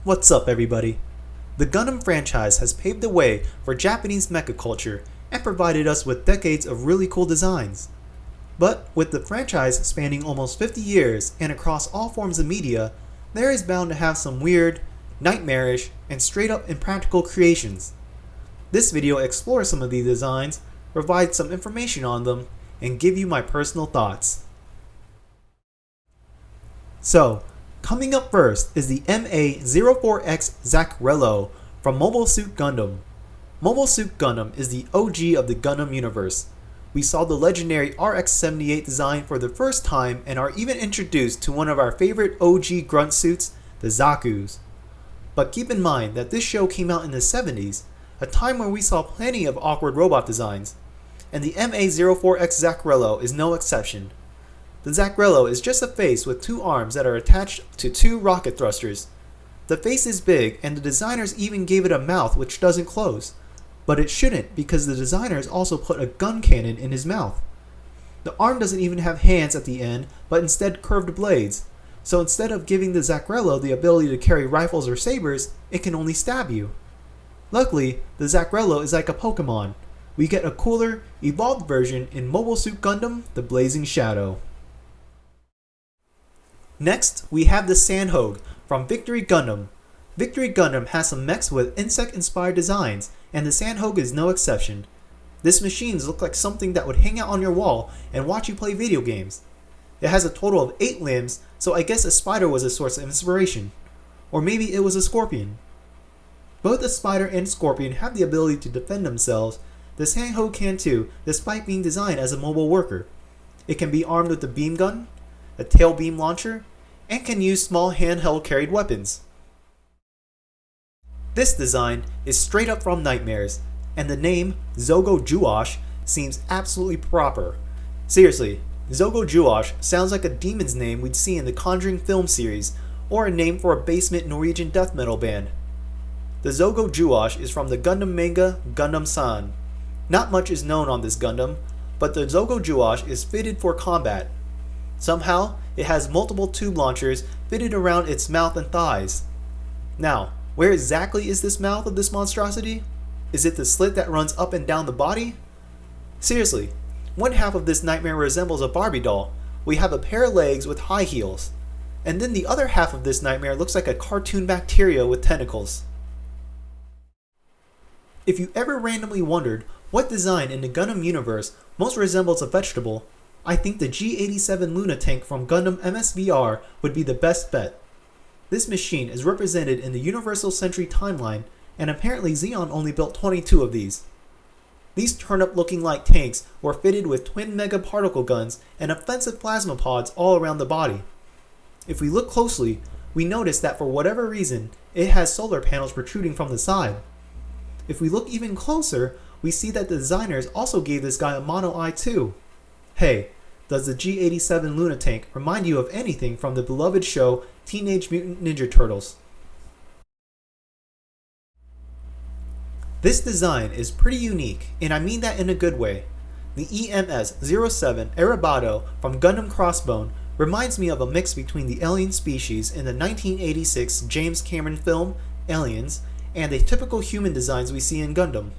What's up, everybody? The Gundam franchise has paved the way for Japanese mecha culture and provided us with decades of really cool designs. But with the franchise spanning almost 50 years and across all forms of media, there is bound to have some weird, nightmarish, and straight up impractical creations. This video explores some of these designs, provides some information on them, and give you my personal thoughts. So, coming up first is the MA-04X Zachrello from Mobile Suit Gundam. Mobile Suit Gundam is the OG of the Gundam universe. We saw the legendary RX-78 design for the first time and are even introduced to one of our favorite OG grunt suits, the Zaku's. But keep in mind that this show came out in the 70s, a time where we saw plenty of awkward robot designs, and the MA-04X Zachrello is no exception. The Zachrello is just a face with two arms that are attached to two rocket thrusters. The face is big, and the designers even gave it a mouth which doesn't close. But it shouldn't, because the designers also put a gun cannon in his mouth. The arm doesn't even have hands at the end, but instead curved blades. So instead of giving the Zachrello the ability to carry rifles or sabers, it can only stab you. Luckily, the Zachrello is like a Pokemon. We get a cooler, evolved version in Mobile Suit Gundam: The Blazing Shadow. Next, we have the Sandhog from Victory Gundam. Victory Gundam has some mechs with insect-inspired designs, and the Sandhog is no exception. This machine looks like something that would hang out on your wall and watch you play video games. It has a total of 8 limbs, so I guess a spider was a source of inspiration. Or maybe it was a scorpion. Both the spider and scorpion have the ability to defend themselves. The Sandhog can too, despite being designed as a mobile worker. It can be armed with a beam gun, a tail beam launcher, and can use small handheld carried weapons. This design is straight up from Nightmares, and the name Zogo Juwash seems absolutely proper. Seriously, Zogo Juwash sounds like a demon's name we'd see in the Conjuring film series, or a name for a basement Norwegian death metal band. The Zogo Juwash is from the Gundam manga Gundam-San. Not much is known on this Gundam, but the Zogo Juwash is fitted for combat. Somehow, it has multiple tube launchers fitted around its mouth and thighs. Now, where exactly is this mouth of this monstrosity? Is it the slit that runs up and down the body? Seriously, one half of this nightmare resembles a Barbie doll. We have a pair of legs with high heels. And then the other half of this nightmare looks like a cartoon bacteria with tentacles. If you ever randomly wondered what design in the Gundam universe most resembles a vegetable, I think the G87 Luna Tank from Gundam MSVR would be the best bet. This machine is represented in the Universal Century timeline, and apparently Zeon only built 22 of these. These turn-up looking like tanks were fitted with twin mega particle guns and offensive plasma pods all around the body. If we look closely, we notice that for whatever reason, it has solar panels protruding from the side. If we look even closer, we see that the designers also gave this guy a mono eye too. Hey, does the G87 Luna Tank remind you of anything from the beloved show Teenage Mutant Ninja Turtles? This design is pretty unique, and I mean that in a good way. The ES07 Arabato from Gundam Crossbone reminds me of a mix between the alien species in the 1986 James Cameron film Aliens and the typical human designs we see in Gundam.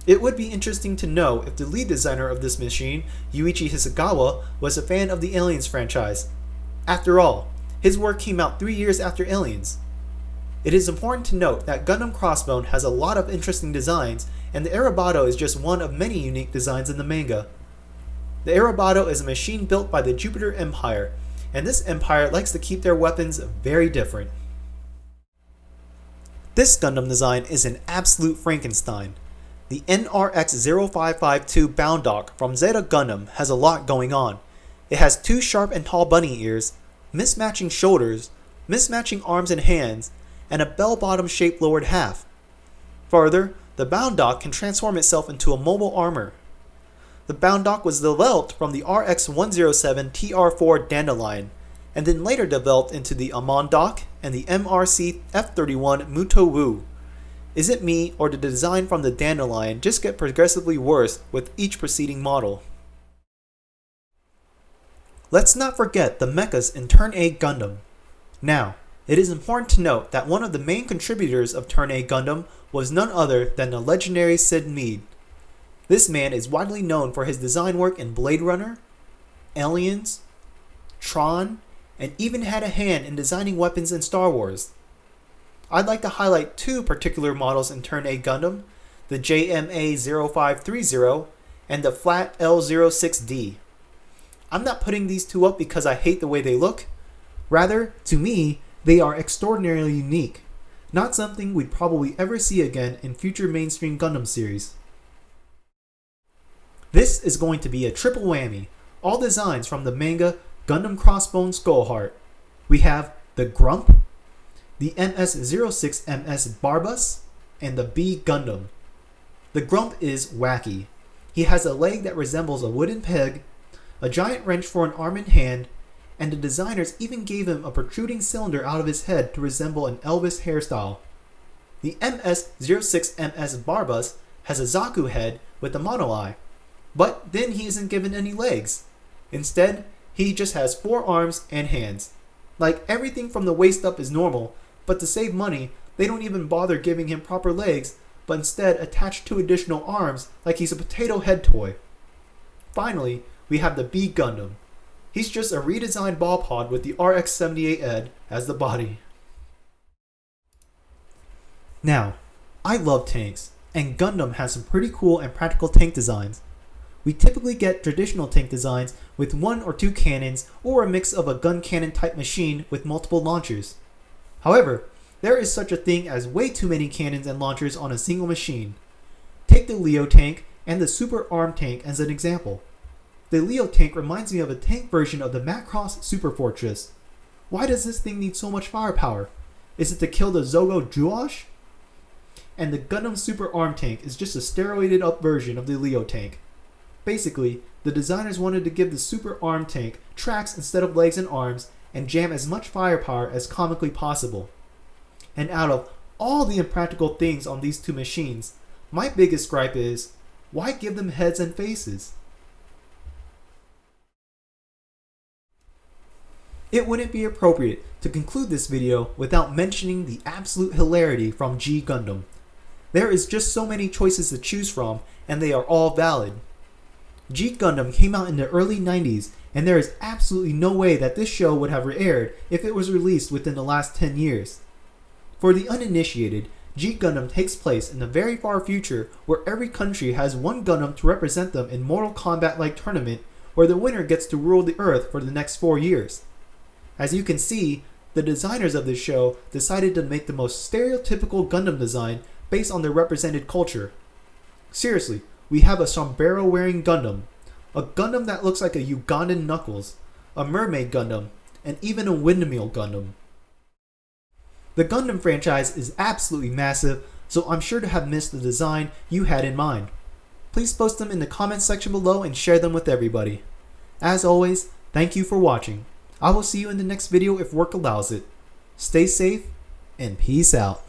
It would be interesting to know if the lead designer of this machine, Yuichi Hisagawa, was a fan of the Aliens franchise. After all, his work came out 3 years after Aliens. It is important to note that Gundam Crossbone has a lot of interesting designs, and the Arabato is just one of many unique designs in the manga. The Arabato is a machine built by the Jupiter Empire, and this empire likes to keep their weapons very different. This Gundam design is an absolute Frankenstein. The NRX-0552 Bound Dock from Zeta Gundam has a lot going on. It has 2 sharp and tall bunny ears, mismatching shoulders, mismatching arms and hands, and a bell-bottom shaped lowered half. Further, the Bound Dock can transform itself into a mobile armor. The Bound Dock was developed from the RX-107 TR4 Dandelion, and then later developed into the Amon Dock and the MRC F31 Muto Wu. Is it me, or did the design from the Dandelion just get progressively worse with each preceding model? Let's not forget the mechas in Turn A Gundam. Now, It is important to note that one of the main contributors of Turn A Gundam was none other than the legendary Sid Mead. This man is widely known for his design work in Blade Runner, Aliens, Tron, and even had a hand in designing weapons in Star Wars. I'd like to highlight two particular models in Turn A Gundam, the JMA-0530 and the Flat L06D. I'm not putting these two up because I hate the way they look. Rather, to me, they are extraordinarily unique, not something we'd probably ever see again in future mainstream Gundam series. This is going to be a triple whammy, all designs from the manga Gundam Crossbone Skullheart. We have the Grump, the MS-06 Barbus, and the B Gundam. The Grump is wacky. He has a leg that resembles a wooden peg, a giant wrench for an arm and hand, and the designers even gave him a protruding cylinder out of his head to resemble an Elvis hairstyle. The MS-06 Barbus has a Zaku head with a mono eye, but then he isn't given any legs. Instead, he just has 4 arms and hands. Like, everything from the waist up is normal, but to save money, they don't even bother giving him proper legs, but instead attach 2 additional arms like he's a potato head toy. Finally, we have the B Gundam. He's just a redesigned ball pod with the RX-78 head as the body. Now, I love tanks, and Gundam has some pretty cool and practical tank designs. We typically get traditional tank designs with 1 or 2 cannons or a mix of a gun cannon type machine with multiple launchers. However, there is such a thing as way too many cannons and launchers on a single machine. Take the Leo tank and the Super Arm tank as an example. The Leo tank reminds me of a tank version of the Macross Super Fortress. Why does this thing need so much firepower? Is it to kill the Zogo Juwash? And the Gundam Super Arm tank is just a steroided up version of the Leo tank. Basically, the designers wanted to give the Super Arm tank tracks instead of legs and arms and jam as much firepower as comically possible. And out of all the impractical things on these 2 machines, my biggest gripe is, why give them heads and faces? It wouldn't be appropriate to conclude this video without mentioning the absolute hilarity from G Gundam. There is just so many choices to choose from, and they are all valid. G Gundam came out in the early 90s, and there is absolutely no way that this show would have aired if it was released within the last 10 years. For the uninitiated, G Gundam takes place in the very far future where every country has 1 Gundam to represent them in Mortal Kombat-like tournament where the winner gets to rule the Earth for the next 4 years. As you can see, the designers of this show decided to make the most stereotypical Gundam design based on their represented culture. Seriously, we have a sombrero-wearing Gundam, a Gundam that looks like a Ugandan Knuckles, a mermaid Gundam, and even a windmill Gundam. The Gundam franchise is absolutely massive, so I'm sure to have missed the design you had in mind. Please post them in the comments section below and share them with everybody. As always, thank you for watching. I will see you in the next video if work allows it. Stay safe, and peace out.